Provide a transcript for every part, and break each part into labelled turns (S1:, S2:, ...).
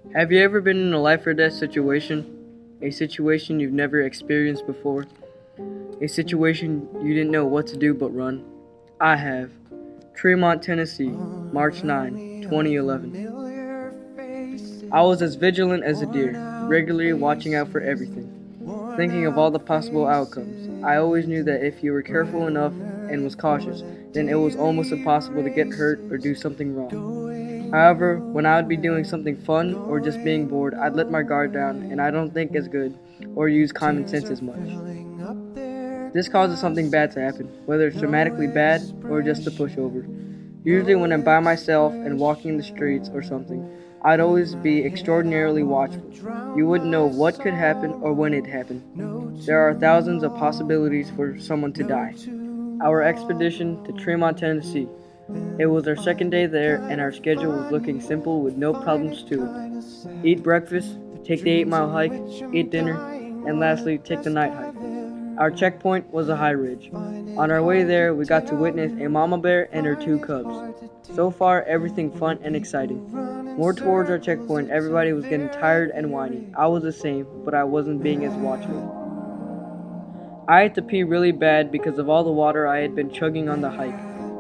S1: Have you ever been in a life or death situation? A situation you've never experienced before? A situation you didn't know what to do but run? I have. Tremont, Tennessee, March 9, 2011. I was as vigilant as a deer, regularly watching out for everything, thinking of all the possible outcomes. I always knew that if you were careful enough and was cautious, then it was almost impossible to get hurt or do something wrong. However, when I would be doing something fun or just being bored, I'd let my guard down and I don't think as good or use common sense as much. This causes something bad to happen, whether it's dramatically bad or just a pushover. Usually when I'm by myself and walking the streets or something, I'd always be extraordinarily watchful. You wouldn't know what could happen or when it happened. There are thousands of possibilities for someone to die. Our expedition to Tremont, Tennessee. It was our second day there and our schedule was looking simple with no problems to it. Eat breakfast, take the 8-mile hike, eat dinner, and lastly take the night hike. Our checkpoint was a high ridge. On our way there, we got to witness a mama bear and her 2 cubs. So far, everything fun and exciting. More towards our checkpoint, everybody was getting tired and whiny. I was the same, but I wasn't being as watchful. I had to pee really bad because of all the water I had been chugging on the hike.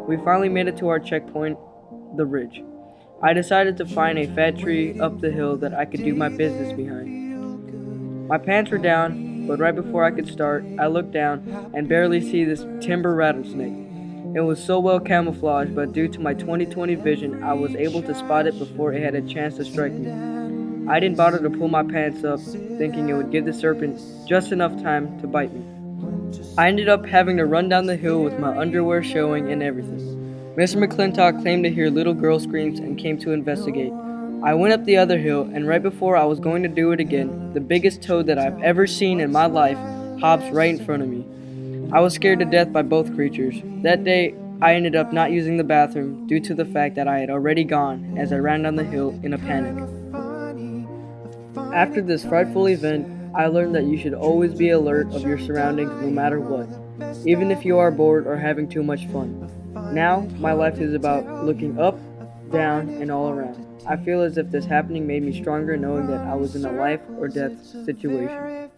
S1: We finally made it to our checkpoint, the ridge. I decided to find a fat tree up the hill that I could do my business behind. My pants were down, but right before I could start, I looked down and barely see this timber rattlesnake. It was so well camouflaged, but due to my 20/20 vision, I was able to spot it before it had a chance to strike me. I didn't bother to pull my pants up, thinking it would give the serpent just enough time to bite me. I ended up having to run down the hill with my underwear showing and everything. Mr. McClintock claimed to hear little girl screams and came to investigate. I went up the other hill, and right before I was going to do it again, the biggest toad that I've ever seen in my life hops right in front of me. I was scared to death by both creatures. That day, I ended up not using the bathroom due to the fact that I had already gone as I ran down the hill in a panic. After this frightful event, I learned that you should always be alert of your surroundings no matter what, even if you are bored or having too much fun. Now, my life is about looking up, down, and all around. I feel as if this happening made me stronger knowing that I was in a life or death situation.